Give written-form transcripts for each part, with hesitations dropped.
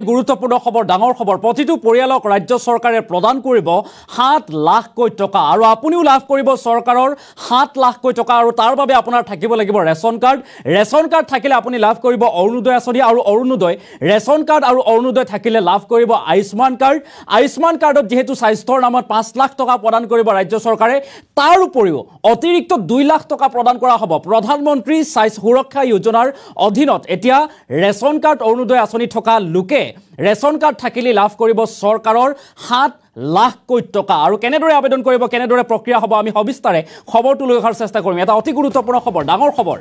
গুৰুত্বপূৰ্ণ খবৰ ডাঙৰ খবৰ প্ৰতিটো পৰিয়ালক ৰাজ্য চৰকাৰে প্ৰদান কৰিব 7 লাখ কোটি টকা আৰু আপুনিও লাভ কৰিব চৰকাৰৰ 7 লাখ কোটি টকা আৰু তাৰ বাবে আপোনাৰ থাকিব লাগিব ৰেচন কাৰ্ড থাকিলে আপুনি লাভ কৰিব অৰুণোদয় আঁচনি আৰু অৰুণোদয় ৰেচন কাৰ্ড আৰু অৰুণোদয় থাকিলে লাভ কৰিব আয়ুষ্মান কাৰ্ডত যেহেতু স্বাস্থ্যৰ নামত 5 লাখ টকা প্ৰদান কৰিব ৰাজ্য চৰকাৰে তাৰ উপৰিও অতিৰিক্ত 2 লাখ টকা প্ৰদান কৰা হ'ব প্ৰধানমন্ত্ৰী স্বাস্থ্য সুৰক্ষা যোজনাৰ অধীনত এতিয়া ৰেচন কাৰ্ড অৰুণোদয় আঁচনি থকা লোকে ৰেচন কাৰ্ড থাকিলে লাভ কৰিব চৰকাৰৰ 7 লাখ কোটি টকা আৰু কেনেদৰে আবেদন কৰিব কেনেদৰে প্ৰক্ৰিয়া হ'ব আমি সবিস্তাৰে খবৰটো লৈ অহাৰ চেষ্টা কৰিম এটা অতি গুৰুত্বপূৰ্ণ খবৰ ডাঙৰ খবৰ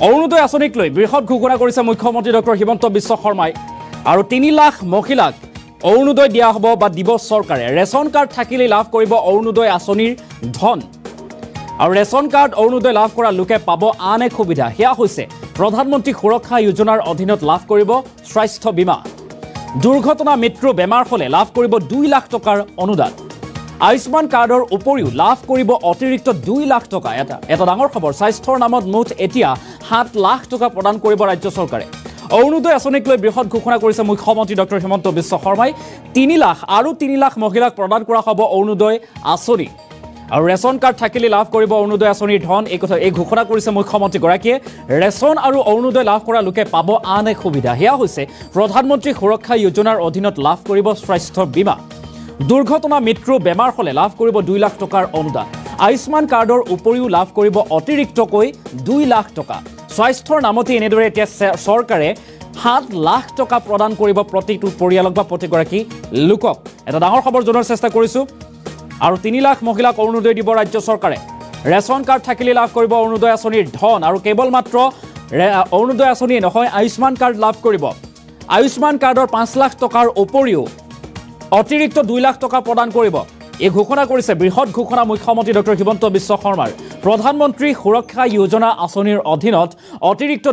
অৰুণোদয় আঁচনিক লৈ বৃহৎ ঘোষণা কৰিছে মুখ্যমন্ত্ৰী ডক্টৰ হিমন্ত বিশ্ব শৰ্মাই আৰু 3 লাখ মহিলাক অৰুণোদয় দিয়া হ'ব বা দিব চৰকাৰে ৰেচন কাৰ্ড থাকিলে লাভ কৰিব অৰুণোদয় আঁচনিৰ ধন আৰু ৰেচন কাৰ্ড অৰুণোদয় লাভ কৰা লোকে পাব আন এক সুবিধা হেয়া হৈছে প্ৰধানমন্ত্ৰী সুৰক্ষা যোজনাৰ অধীনত লাভ কৰিব স্বাস্থ্য বীমা দুৰ্ঘটনা মৃত্যু বেমাৰ হলে লাভ কৰিব 2 লাখ টকাৰ অনুদান আয়ুষ্মান কাৰ্ডৰ উপৰিও লাভ কৰিব অতিৰিক্ত 2 লাখ টকা এটা ডাঙৰ খবৰ স্বাস্থ্যৰ নামত মুঠ এতিয়া 7 লাখ টকা প্ৰদান কৰিব ৰাজ্য চৰকাৰে অৰুণোদয় আঁচনিক লৈ বৃহৎ ঘোষণা কৰিছে মুখ্যমন্ত্ৰী ডক্টৰ হিমন্ত বিশ্ব শৰ্মাই 3 লাখ আৰু 3 লাখ মহিলাক প্ৰদান কৰা হ'ব অৰুণোদয় আঁচনি আৰু ৰেচন কাৰ্ড থাকিলে লাভ কৰিব অৰুণোদয় আঁচনিৰ ধন এই ঘোষণা কৰিছে মুখ্যমন্ত্ৰী গৰাকীয়ে ৰেচন আৰু অৰুণোদয় লাভ কৰা লোকে পাব আন এক সুবিধা হেয়া হৈছে প্ৰধানমন্ত্ৰী সুৰক্ষা যোজনাৰ অধীনত লাভ কৰিব স্বাস্থ্য বীমা দুৰ্ঘটনা মৃত্যু বেমাৰ হলে লাভ কৰিব 2 লাখ টকাৰ অনুদান আয়ুষ্মান কাৰ্ডৰ উপৰিও লাভ কৰিব অতিৰিক্তকৈ 2 লাখ টকা স্বাস্থ্যৰ নামতে এনেদৰে এতিয়া চৰকাৰে 7 লাখ টকা প্ৰদান কৰিব প্ৰতিটো পৰিয়ালক বা প্ৰতিগৰাকী লোকক এটা ডাঙৰ খবৰ জনাৰ চেষ্টা কৰিছো আৰু 3 লাখ মহিলাক অৰুণোদয় দিব ৰাজ্য চৰকাৰে ৰেচন কাৰ্ড থাকিলে লাভ কৰিব অৰুণোদয় আঁচনিৰ ধন আৰু কেৱল মাত্ৰ অৰুণোদয় আঁচনি নহয় আয়ুষ্মান কাৰ্ড লাভ কৰিব আয়ুষ্মান কাৰ্ডৰ 5 লাখ টকাৰ উপৰিও অতিৰিক্ত 2 লাখ টকা প্ৰদান কৰিব এই ঘোষণা কৰিছে বৃহৎ ঘোষণা মুখ্যমন্ত্ৰী ডক্টৰ হিমন্ত বিশ্ব শৰ্মাৰ প্ৰধানমন্ত্ৰী সুৰক্ষা যোজনা আঁচনিৰ অধীনত অতিৰিক্ত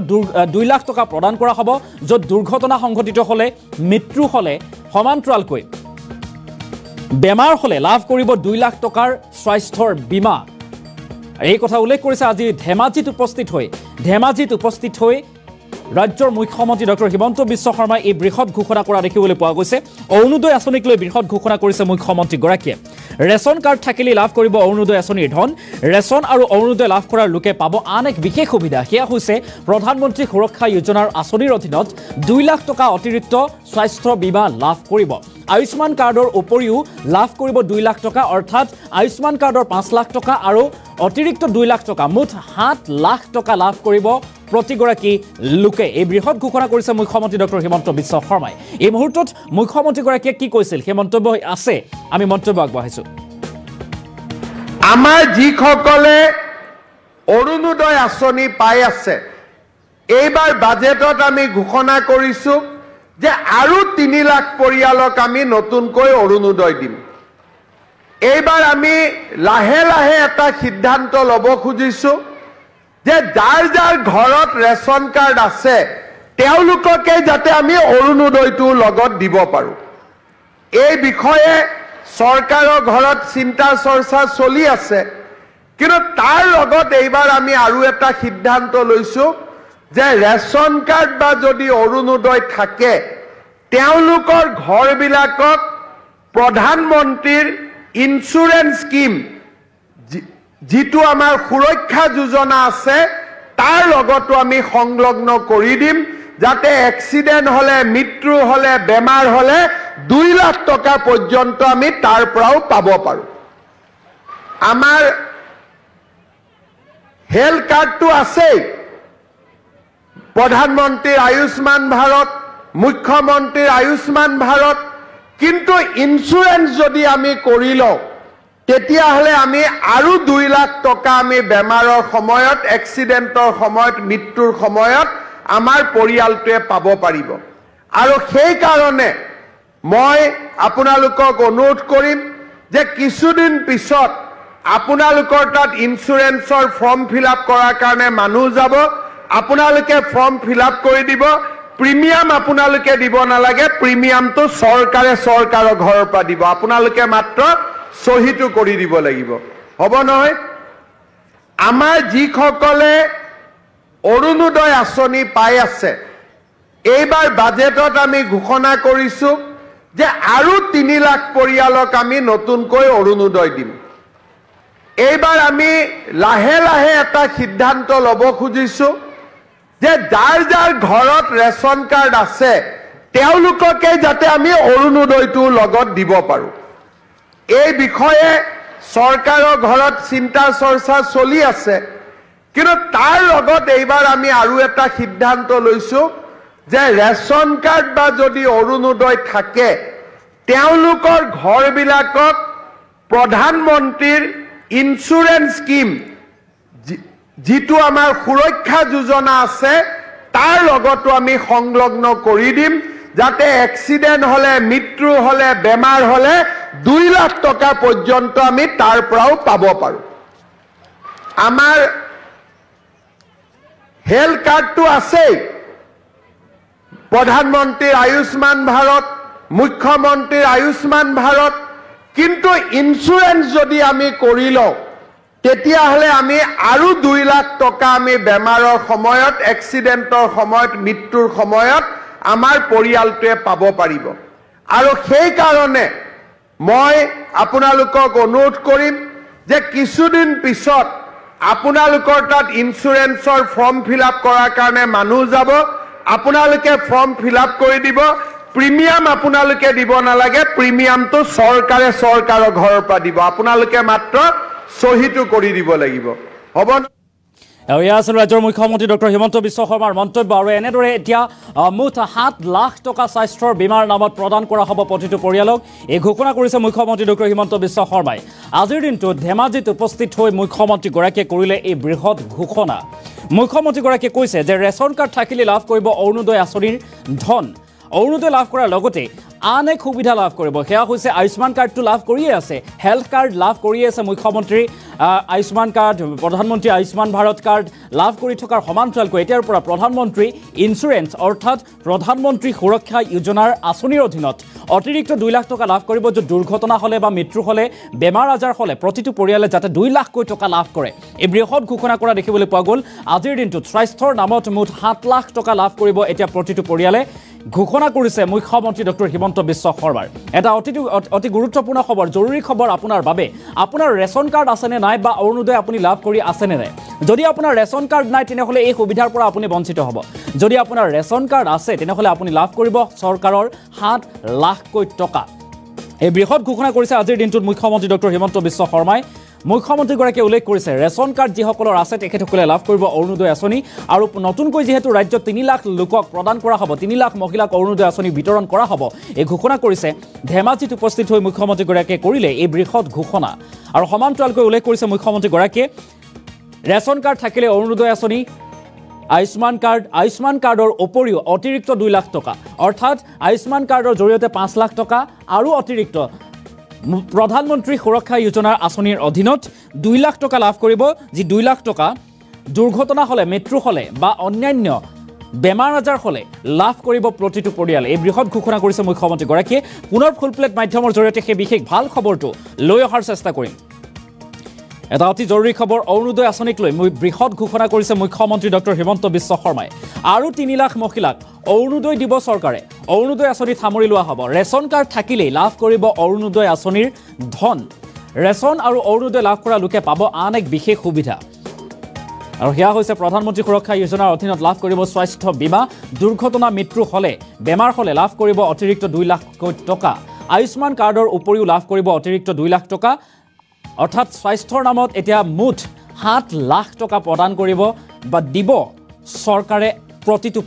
2 লাখ টকা প্ৰদান কৰা হ'ব য'ত দুৰ্ঘটনা সংঘটিত হলে মৃত্যু হলে সমান্তৰালকৈ বেমাৰ হলে লাভ কৰিব 2 লাখ টকাৰ স্বাস্থ্যৰ বীমা এই কথা উল্লেখ কৰিছে আজি ধেমাজিত উপস্থিত হৈ ৰাজ্যৰ মুখ্যমন্ত্ৰী ডক্টৰ হিমন্ত বিশ্ব শৰ্মাই এই বৃহৎ ঘোষণা কৰা দেখিবলৈ পোৱা গৈছে অৰুণোদয় আঁচনিক লৈ বৃহৎ ঘোষণা কৰিছে মুখ্যমন্ত্ৰী গৰাকীয়ে ৰেচন কাৰ্ড থাকিলে লাভ কৰিব অৰুণোদয় আঁচনিৰ ধন ৰেচন আৰু অৰুণোদয় লাভ কৰাৰ লোকে পাব আন এক বিশেষ সুবিধা সেয়া হৈছে প্ৰধানমন্ত্ৰী সুৰক্ষা যোজনাৰ আঁচনিৰ অধীনত 2 লাখ টকা অতিৰিক্ত স্বাস্থ্য বীমা লাভ কৰিব আয়ুষ্মান কাৰ্ডৰ উপৰিও লাভ কৰিব 2 লাখ টকা অৰ্থাৎ আয়ুষ্মান কাৰ্ডৰ 5 লাখ টকা আৰু অতিৰিক্ত 2 লাখ টকা মুঠ 7 লাখ টকা লাভ কৰিব প্ৰতিগৰাকী লোকে এই বৃহৎ ঘোষণা কৰিছে মুখ্যমন্ত্ৰী ডক্টৰ হিমন্ত বিশ্ব শৰ্মাই এই মুহূৰ্তত মুখ্যমন্ত্ৰীগৰাকীয়ে কি কৈছিল সেই মন্তব্য আছে আমি মন্তব্য আগবঢ়াইছো আমাৰ যিসকলে অৰুণোদয় আঁচনি পাই আছে এইবাৰ বাজেটত আমি ঘোষণা কৰিছো যে আৰু 3 লাখ পৰিয়ালক আমি নতুনকৈ অৰুণোদয় দিম এইবাৰ আমি লাহে লাহে এটা সিদ্ধান্ত ল'ব খুজিছো যে যাৰ ঘৰত ৰেচন কাৰ্ড আছে তেওঁলোককে যাতে আমি অৰুণোদয়টো লগত দিব পাৰো এই বিষয়ে চৰকাৰৰ ঘৰত চিন্তা চৰ্চা চলি আছে কিন্তু তাৰ লগত এইবাৰ আমি আৰু এটা সিদ্ধান্ত লৈছো যে ৰেচন কাৰ্ড বা যদি অৰুণোদয় থাকে তেওঁলোকৰ ঘৰবিলাকক প্ৰধানমন্ত্ৰীৰ ইনস্যুৰেন্স স্কিম যিটো আমাৰ সুৰক্ষা যোজনা আছে তাৰ লগতো আমি সংলগ্ন কৰি দিম যাতে এক্সিডেন্ট হলে মৃত্যু হলে বেমাৰ হলে 2 লাখ টকা পৰ্যন্ত আমি তাৰ পৰাও পাব পাৰো আমাৰ হেলথ কাৰ্ডটো আছে প্ৰধানমন্ত্ৰীৰ আয়ুষ্মান ভাৰত মুখ্যমন্ত্ৰীৰ আয়ুষ্মান ভাৰত কিন্তু ইনস্যুৰেন্স যদি আমি কৰি লওঁ তেতিয়াহলে আমি আৰু 2 লাখ টকা আমি বেমাৰৰ সময়ত এক্সিডেন্টৰ সময়ত মৃত্যুৰ সময়ত আমাৰ পৰিয়ালটোৱে পাব পাৰিব আৰু সেই কাৰণে মই আপোনালোকক অনুৰোধ কৰিম যে কিছুদিন পিছত আপোনালোকৰ তাত ইনস্যুৰেন্সৰ ফৰ্ম ফিল আপ কৰাৰ কাৰণে মানুহ যাব আপোনালোকে ফৰ্ম ফিল আপ কৰি দিব প্ৰিমিয়াম আপোনালোকে দিব নালাগে প্ৰিমিয়ামটো চৰকাৰৰ ঘৰৰ পৰা দিব আপোনালোকে মাত্ৰ সহিটো কৰি দিব লাগিব হ'ব নহয় আমাৰ যিসকলে অৰুণোদয় আঁচনি পাই আছে এইবাৰ বাজেটত আমি ঘোষণা কৰিছো যে আৰু 3 লাখ পৰিয়ালক আমি নতুনকৈ অৰুণোদয় দিম। এইবাৰ আমি লাহে লাহে এটা সিদ্ধান্ত ল'ব খুজিছো যে যাৰ যাৰ ঘৰত ৰেচন কাৰ্ড আছে তেওঁলোককে যাতে আমি অৰুণোদয়টো লগত দিব পাৰো। এই বিষয়ে চৰকাৰৰ ঘৰত চিন্তা চৰ্চা চলি আছে, কিন্তু তাৰ লগত এইবাৰ আমি আৰু এটা সিদ্ধান্ত লৈছো যে ৰেচন কাৰ্ড বা যদি অৰুণোদয় থাকে তেওঁলোকৰ ঘৰবিলাকক প্ৰধানমন্ত্ৰীৰ ইন্সুৰেন্স স্কিম যিটো আমাৰ সুৰক্ষা যোজনা আছে তাৰ লগতো আমি সংলগ্ন কৰি দিম, যাতে এক্সিডেন্ট হলে, মৃত্যু হলে, বেমাৰ হলে 2 লাখ টকা পৰ্যন্ত আমি তাৰ পৰাও পাব পাৰো। আমাৰ হেলথ কাৰ্ডটো আছেই, প্ৰধানমন্ত্ৰীৰ আয়ুষ্মান ভাৰত, মুখ্যমন্ত্ৰীৰ আয়ুষ্মান ভাৰত, কিন্তু ইন্সুৰেন্স যদি আমি কৰি লওঁ তেতিয়াহ'লে আমি আৰু 2 লাখ টকা আমি বেমাৰৰ সময়ত, এক্সিডেন্টৰ সময়ত, মৃত্যুৰ সময়ত আমাৰ পৰিয়ালটোৱে পাব পাৰিব। আৰু সেই কাৰণে মই আপোনালোকক অনুৰোধ কৰিম যে কিছুদিন পিছত আপোনালোকৰ তাত ইন্সুৰেন্সৰ ফৰ্ম ফিলআপ কৰাৰ কাৰণে মানুহ যাব, আপোনালোকে ফৰ্ম ফিলআপ কৰি দিব। প্ৰিমিয়াম আপোনালোকে দিব নালাগে, প্ৰিমিয়ামটো চৰকাৰৰ ঘৰৰ পৰা দিব, আপোনালোকে মাত্ৰ সহিটো কৰি দিব লাগিব। হ'ব ৰাজ্যৰ মুখ্যমন্ত্ৰী ডক্টৰ হিমন্ত বিশ্ব শৰ্মাৰ মন্তব্য। আৰু এনেদৰে এতিয়া মুঠ 7 লাখ টকা স্বাস্থ্যৰ বীমাৰ নামত প্ৰদান কৰা হ'ব প্ৰতিটো পৰিয়ালক। এই ঘোষণা কৰিছে মুখ্যমন্ত্ৰী ডক্টৰ হিমন্ত বিশ্ব শৰ্মাই। আজিৰ দিনটোত ধেমাজিত উপস্থিত হৈ মুখ্যমন্ত্ৰীগৰাকীয়ে কৰিলে এই বৃহৎ ঘোষণা। মুখ্যমন্ত্ৰীগৰাকীয়ে কৈছে যে ৰেচন কাৰ্ড থাকিলে লাভ কৰিব অৰুণোদয় আঁচনিৰ ধন। অৰুণোদয় লাভ কৰাৰ লগতে আন এক সুবিধা লাভ কৰিব, সেয়া হৈছে আয়ুষ্মান কাৰ্ডটো লাভ কৰিয়ে আছে, হেল্থ কাৰ্ড লাভ কৰিয়ে আছে মুখ্যমন্ত্ৰী। আয়ুষ্মান কাৰ্ড, প্ৰধানমন্ত্ৰী আয়ুষ্মান ভাৰত কাৰ্ড লাভ কৰি থকাৰ সমান্তৰালকৈ এতিয়াৰ পৰা প্ৰধানমন্ত্ৰী ইন্সুৰেন্স অৰ্থাৎ প্ৰধানমন্ত্ৰী সুৰক্ষা যোজনাৰ আঁচনিৰ অধীনত অতিৰিক্ত 2 লাখ টকা লাভ কৰিব। য'ত দুৰ্ঘটনা হ'লে বা মৃত্যু হ'লে, বেমাৰ আজাৰ হ'লে প্ৰতিটো পৰিয়ালে যাতে 2 লাখকৈ টকা লাভ কৰে, এই বৃহৎ ঘোষণা কৰা দেখিবলৈ পোৱা গ'ল। আজিৰ দিনটোত স্বাস্থ্যৰ নামত মুঠ 7 লাখ টকা লাভ কৰিব এতিয়া প্ৰতিটো পৰিয়ালে। ঘোষণা কৰিছে মুখ্যমন্ত্ৰী ডক্টৰ হিমন্ত বিশ্ব শৰ্মাৰ। এটা অতি গুৰুত্বপূৰ্ণ খবৰ, জৰুৰী খবৰ আপোনাৰ বাবে। আপোনাৰ ৰেচন কাৰ্ড আছেনে নাই বা অৰুণোদয় আপুনি লাভ কৰি আছেনে নাই? যদি আপোনাৰ ৰেচন কাৰ্ড নাই তেনেহ'লে এই সুবিধাৰ পৰা আপুনি বঞ্চিত হ'ব। যদি আপোনাৰ ৰেচন কাৰ্ড আছে তেনেহ'লে আপুনি লাভ কৰিব চৰকাৰৰ 7 লাখকৈ টকা। এই বৃহৎ ঘোষণা কৰিছে আজিৰ দিনটোত মুখ্যমন্ত্ৰী ডক্টৰ হিমন্ত বিশ্ব শৰ্মাই। মুখ্যমন্ত্ৰীগৰাকীয়ে উল্লেখ কৰিছে ৰেচন কাৰ্ড যিসকলৰ আছে তেখেতসকলে লাভ কৰিব অৰুণোদয় আঁচনি। আৰু নতুনকৈ যিহেতু ৰাজ্যত 3 লাখ লোকক প্ৰদান কৰা হ'ব, 3 লাখ মহিলাক অৰুণোদয় আঁচনি বিতৰণ কৰা হ'ব, এই ঘোষণা কৰিছে। ধেমাজিত উপস্থিত হৈ মুখ্যমন্ত্ৰীগৰাকীয়ে কৰিলে এই বৃহৎ ঘোষণা। আৰু সমান্তৰালকৈ উল্লেখ কৰিছে মুখ্যমন্ত্ৰীগৰাকীয়ে ৰেচন কাৰ্ড থাকিলে অৰুণোদয় আঁচনি, আয়ুষ্মান কাৰ্ডৰ উপৰিও অতিৰিক্ত 2 লাখ টকা, অৰ্থাৎ আয়ুষ্মান কাৰ্ডৰ জৰিয়তে 5 লাখ টকা আৰু অতিৰিক্ত প্ৰধানমন্ত্ৰী সুৰক্ষা যোজনাৰ আঁচনিৰ অধীনত 2 লাখ টকা লাভ কৰিব। যি 2 লাখ টকা দুৰ্ঘটনা হ'লে, মৃত্যু হ'লে বা অন্যান্য বেমাৰ আজাৰ হ'লে লাভ কৰিব প্ৰতিটো পৰিয়ালে। এই বৃহৎ ঘোষণা কৰিছে মুখ্যমন্ত্ৰীগৰাকীয়ে। পুনৰ ফুল প্লেট মাধ্যমৰ জৰিয়তে সেই বিশেষ ভাল খবৰটো লৈ অহাৰ চেষ্টা কৰিম। এটা অতি জৰুৰী খবৰ, অৰুণোদয় আঁচনিক লৈ বৃহৎ ঘোষণা কৰিছে মুখ্যমন্ত্ৰী ডক্টৰ হিমন্ত বিশ্ব শৰ্মাই। আৰু 3 লাখ মহিলাক অৰুণোদয় দিব চৰকাৰে। অৰুণোদয় আঁচনিত সামৰি লোৱা হ'ব। ৰেচন কাৰ্ড থাকিলেই লাভ কৰিব অৰুণোদয় আঁচনিৰ ধন। ৰেচন আৰু অৰুণোদয় লাভ কৰা লোকে পাব আন এক বিশেষ সুবিধা, আৰু সেয়া হৈছে প্ৰধানমন্ত্ৰী সুৰক্ষা যোজনাৰ অধীনত লাভ কৰিব স্বাস্থ্য বীমা। দুৰ্ঘটনা, মৃত্যু হ'লে, বেমাৰ হ'লে লাভ কৰিব অতিৰিক্ত 2 লাখকৈ টকা। আয়ুষ্মান কাৰ্ডৰ উপৰিও লাভ কৰিব অতিৰিক্ত 2 লাখ টকা। অৰ্থাৎ স্বাস্থ্যৰ নামত এতিয়া মুঠ 7 লাখ টকা প্ৰদান কৰিব বা দিব চৰকাৰে প্ৰতিটো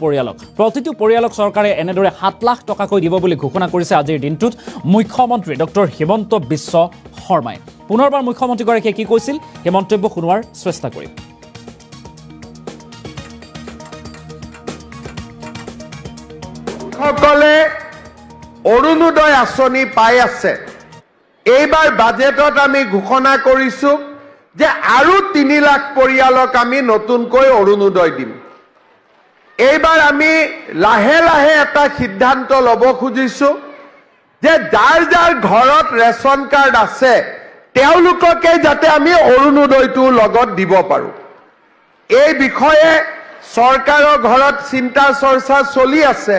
পৰিয়ালক চৰকাৰে এনেদৰে 7 লাখ টকাকৈ দিব বুলি ঘোষণা কৰিছে আজিৰ দিনটোত মুখ্যমন্ত্ৰী ডক্টৰ হিমন্ত বিশ্ব শৰ্মাই। পুনৰবাৰ মুখ্যমন্ত্ৰীগৰাকীয়ে কি কৈছিল সেই মন্তব্য শুনোৱাৰ চেষ্টা কৰিম। সকলে অৰুণোদয় আঁচনি পাই আছে। এইবাৰ বাজেটত আমি ঘোষণা কৰিছো যে আৰু 3 লাখ পৰিয়ালক আমি নতুনকৈ অৰুণোদয় দিম। এইবাৰ আমি লাহে লাহে এটা সিদ্ধান্ত ল'ব খুজিছো যে যাৰ যাৰ ঘৰত ৰেচন কাৰ্ড আছে তেওঁলোককে যাতে আমি অৰুণোদয়টো লগত দিব পাৰো। এই বিষয়ে চৰকাৰৰ ঘৰত চিন্তা চৰ্চা চলি আছে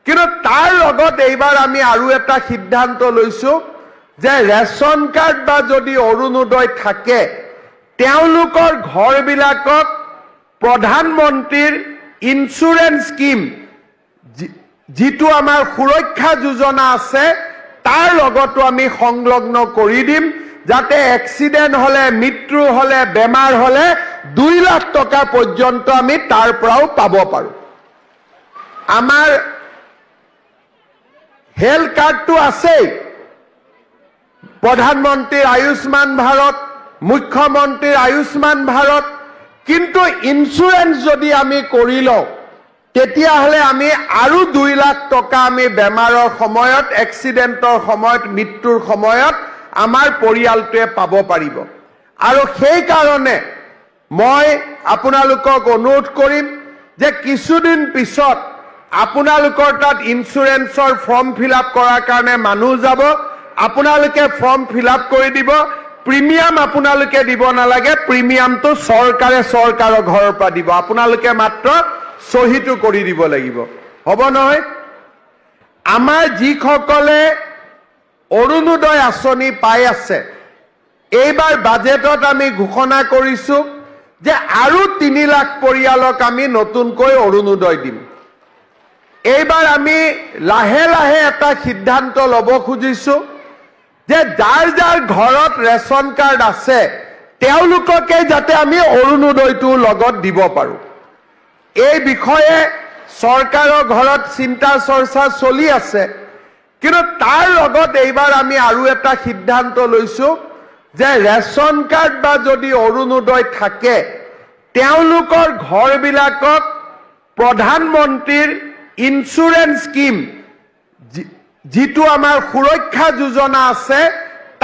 কিন্তু তাৰ লগত এইবাৰ আমি আৰু এটা সিদ্ধান্ত লৈছো যে ৰেচন কাৰ্ড বা যদি অৰুণোদয় থাকে তেওঁলোকৰ ঘৰবিলাকক প্ৰধানমন্ত্ৰীৰ ইন্সুৰেন্স স্কিম যিটো আমাৰ সুৰক্ষা যোজনা আছে তাৰ লগতো আমি সংলগ্ন কৰি দিম যাতে এক্সিডেন্ট হলে মৃত্যু হলে বেমাৰ হলে 2 লাখ টকা পৰ্যন্ত আমি তাৰ পৰাও পাব পাৰো আমাৰ হেলথ কাৰ্ডটো আছে প্ৰধানমন্ত্ৰীৰ আয়ুষ্মান ভাৰত মুখ্যমন্ত্ৰীৰ আয়ুষ্মান ভাৰত কিন্তু ইন্সুৰেন্স যদি আমি কৰি লওঁ তেতিয়াহলে আমি আৰু 2 লাখ টকা আমি বেমাৰৰ সময়ত এক্সিডেন্টৰ সময়ত মৃত্যুৰ সময়ত আমাৰ পৰিয়ালটোৱে পাব পাৰিব আৰু সেই কাৰণে মই আপোনালোকক অনুৰোধ কৰিম যে কিছুদিন পিছত আপোনালোকৰ তাত ইন্সুৰেন্সৰ ফৰ্ম ফিলআপ কৰাৰ কাৰণে মানুহ যাব আপোনালোকে ফৰ্ম ফিলআপ কৰি দিব প্ৰিমিয়াম আপোনালোকে দিব নালাগে প্ৰিমিয়ামটো চৰকাৰৰ ঘৰৰ পৰা দিব আপোনালোকে মাত্ৰ সহিটো কৰি দিব লাগিব হ'ব নহয় আমাৰ যিসকলে অৰুণোদয় আঁচনি পাই আছে এইবাৰ বাজেটত আমি ঘোষণা কৰিছো যে আৰু 3 লাখ পৰিয়ালক আমি নতুনকৈ অৰুণোদয় দিম এইবাৰ আমি লাহে লাহে এটা সিদ্ধান্ত ল'ব খুজিছো যে যাৰ ঘৰত ৰেচন কাৰ্ড আছে তেওঁলোককে যাতে আমি অৰুণোদয়টো লগত দিব পাৰো এই বিষয়ে চৰকাৰৰ ঘৰত চিন্তা চৰ্চা চলি আছে কিন্তু তাৰ লগত এইবাৰ আমি আৰু এটা সিদ্ধান্ত লৈছো যে ৰেচন কাৰ্ড বা যদি অৰুণোদয় থাকে তেওঁলোকৰ ঘৰবিলাকক প্ৰধানমন্ত্ৰীৰ ইন্সুৰেন্স স্কিম যিটো আমাৰ সুৰক্ষা যোজনা আছে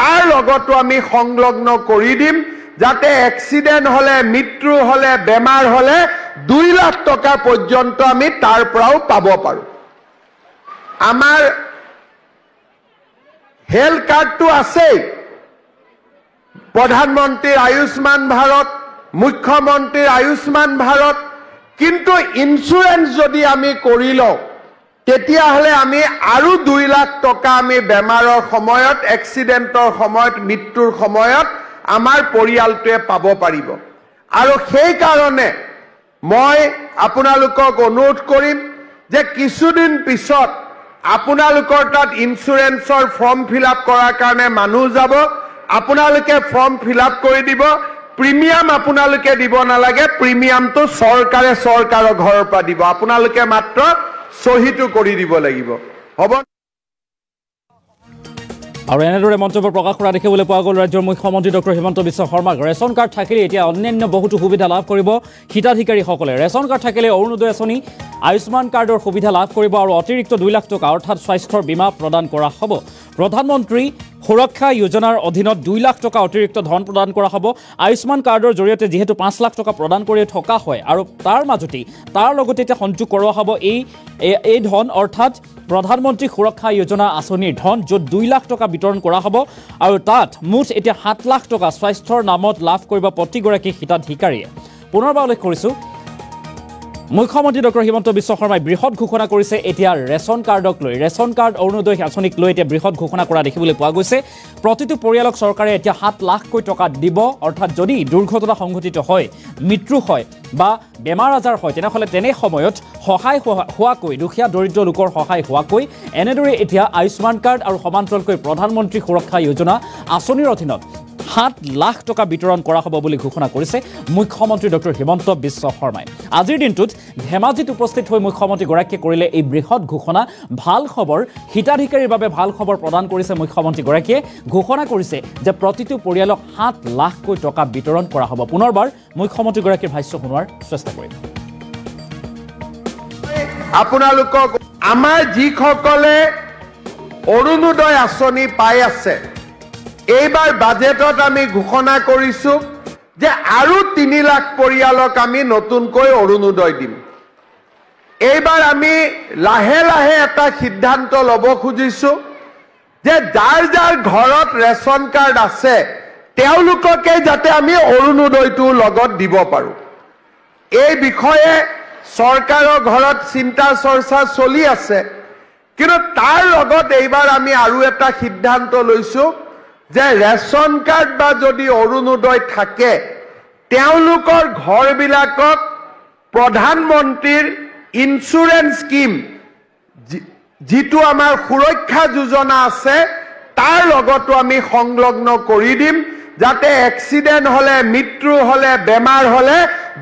তাৰ লগতো আমি সংলগ্ন কৰি দিম যাতে এক্সিডেন্ট হলে মৃত্যু হলে বেমাৰ হলে 2 লাখ টকা পৰ্যন্ত আমি তাৰ পৰাও পাব পাৰো আমাৰ হেলথ কাৰ্ডটো আছে প্ৰধানমন্ত্ৰীৰ আয়ুষ্মান ভাৰত মুখ্যমন্ত্ৰীৰ আয়ুষ্মান ভাৰত কিন্তু ইন্সুৰেন্স যদি আমি কৰি লওঁ তেতিয়াহলে আমি আৰু 2 লাখ টকা আমি বেমাৰৰ সময়ত এক্সিডেন্টৰ সময়ত মৃত্যুৰ সময়ত আমাৰ পৰিয়ালটোৱে পাব পাৰিব আৰু সেই কাৰণে মই আপোনালোকক অনুৰোধ কৰিম যে কিছুদিন পিছত আপোনালোকৰ তাত ইন্সুৰেন্সৰ ফৰ্ম ফিলআপ কৰাৰ কাৰণে মানুহ যাব আপোনালোকে ফৰ্ম ফিলআপ কৰি দিব প্ৰিমিয়াম আপোনালোকে দিব নালাগে প্ৰিমিয়ামটো চৰকাৰৰ ঘৰৰ পৰা দিব আপোনালোকে মাত্ৰ সহিটো কৰি দিব লাগিব হ'ব আৰু এনেদৰে মন্তব্য প্ৰকাশ কৰা দেখিবলৈ পোৱা গ'ল ৰাজ্যৰ মুখ্যমন্ত্ৰী ডক্টৰ হিমন্ত বিশ্ব শৰ্মাক ৰেচন কাৰ্ড থাকিলে এতিয়া অন্যান্য বহুতো সুবিধা লাভ কৰিব হিতাধিকাৰীসকলে ৰেচন কাৰ্ড থাকিলে অৰুণোদয় আঁচনি আয়ুষ্মান কাৰ্ডৰ সুবিধা লাভ কৰিব আৰু অতিৰিক্ত 2 লাখ টকা অৰ্থাৎ স্বাস্থ্যৰ বীমা প্ৰদান কৰা হ'ব প্ৰধানমন্ত্ৰী সুৰক্ষা যোজনাৰ অধীনত 2 লাখ টকা অতিৰিক্ত ধন প্ৰদান কৰা হ'ব আয়ুষ্মান কাৰ্ডৰ জৰিয়তে যেহেতু 5 লাখ টকা প্ৰদান কৰি থকা হয় আৰু তাৰ মাজতে তাৰ লগতে এতিয়া সংযোগ কৰোৱা হ'ব এই ধন অৰ্থাৎ প্ৰধানমন্ত্ৰী সুৰক্ষা যোজনা আঁচনিৰ ধন য'ত 2 লাখ টকা বিতৰণ কৰা হ'ব আৰু তাত মুঠ এতিয়া 7 লাখ টকা স্বাস্থ্যৰ নামত লাভ কৰিব প্ৰতিগৰাকী হিতাধিকাৰীয়ে পুনৰবাৰ উল্লেখ কৰিছো মুখ্যমন্ত্ৰী ডক্টৰ হিমন্ত বিশ্ব শৰ্মাই বৃহৎ ঘোষণা কৰিছে এতিয়া ৰেচন কাৰ্ডক লৈ ৰেচন কাৰ্ড অৰুণোদয় আঁচনিক লৈ এতিয়া বৃহৎ ঘোষণা কৰা দেখিবলৈ পোৱা গৈছে প্ৰতিটো পৰিয়ালক চৰকাৰে এতিয়া 7 লাখকৈ টকা দিব অৰ্থাৎ যদি দুৰ্ঘটনা সংঘটিত হয় মৃত্যু হয় বা বেমাৰ আজাৰ হয় তেনেহলে তেনে সময়ত সহায় হোৱাকৈ দুখীয়া দৰিদ্ৰ লোকৰ সহায় হোৱাকৈ এনেদৰে এতিয়া আয়ুষ্মান কাৰ্ড আৰু সমান্তৰালকৈ প্ৰধানমন্ত্ৰী সুৰক্ষা যোজনা আঁচনিৰ অধীনত 7 লাখ টকা বিতৰণ কৰা হ'ব বুলি ঘোষণা কৰিছে মুখ্যমন্ত্ৰী ডক্টৰ হিমন্ত বিশ্ব শৰ্মাই আজিৰ দিনটোত ধেমাজিত উপস্থিত হৈ মুখ্যমন্ত্ৰী গৰাকীয়ে কৰিলে এই বৃহৎ ঘোষণা ভাল খবৰ হিতাধিকাৰীৰ বাবে ভাল খবৰ প্ৰদান কৰিছে মুখ্যমন্ত্ৰী গৰাকীয়ে ঘোষণা কৰিছে যে প্ৰতিটো পৰিয়ালক 7 লাখকৈ টকা বিতৰণ কৰা হ'ব পুনৰবাৰ মুখ্যমন্ত্ৰী গৰাকীৰ ভাষ্য শুনোৱাৰ চেষ্টা কৰিম আপোনালোকক আমাৰ যিসকলে অৰুণোদয় আঁচনি পাই আছে এইবাৰ বাজেটত আমি ঘোষণা কৰিছো যে আৰু 3 লাখ পৰিয়ালক আমি নতুনকৈ অৰুণোদয় দিম এইবাৰ আমি লাহে লাহে এটা সিদ্ধান্ত ল'ব খুজিছো যে যাৰ ঘৰত ৰেচন কাৰ্ড আছে তেওঁলোককে যাতে আমি অৰুণোদয়টো লগত দিব পাৰো এই বিষয়ে চৰকাৰৰ ঘৰত চিন্তা চৰ্চা চলি আছে কিন্তু তাৰ লগত এইবাৰ আমি আৰু এটা সিদ্ধান্ত লৈছো যে ৰেচন কাৰ্ড বা যদি অৰুণোদয় থাকে তেওঁলোকৰ ঘৰবিলাকক প্ৰধানমন্ত্ৰীৰ ইন্সুৰেন্স স্কিম যিটো আমাৰ সুৰক্ষা যোজনা আছে তাৰ লগতো আমি সংলগ্ন কৰি দিম যাতে এক্সিডেন্ট হলে মৃত্যু হলে বেমাৰ হলে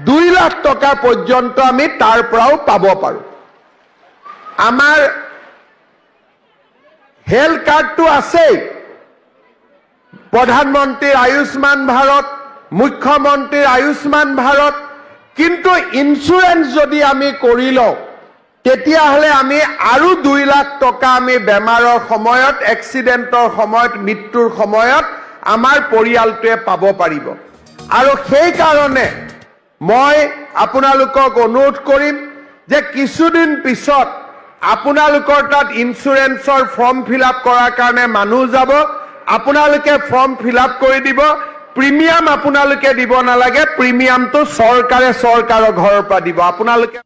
2 লাখ টকা পৰ্যন্ত আমি তাৰ পৰাও পাব পাৰো আমাৰ হেলথ কাৰ্ডটো আছে প্ৰধানমন্ত্ৰীৰ আয়ুষ্মান ভাৰত মুখ্যমন্ত্ৰীৰ আয়ুষ্মান ভাৰত কিন্তু ইন্সুৰেন্স যদি আমি কৰি লওঁ তেতিয়াহলে আমি আৰু 2 লাখ টকা আমি বেমাৰৰ সময়ত এক্সিডেন্টৰ সময়ত মৃত্যুৰ সময়ত আমাৰ পৰিয়ালটোৱে পাব পাৰিব আৰু সেই কাৰণে মই আপোনালোকক অনুৰোধ কৰিম যে কিছুদিন পিছত আপোনালোকৰ তাত ইন্সুৰেন্সৰ ফৰ্ম ফিল আপ কৰাৰ কাৰণে মানুহ যাব আপোনালোকে ফৰ্ম ফিল আপ কৰি দিব প্ৰিমিয়াম আপোনালোকে দিব নালাগে প্ৰিমিয়ামটো চৰকাৰে চৰকাৰৰ ঘৰৰ পৰা দিব আপোনালোকে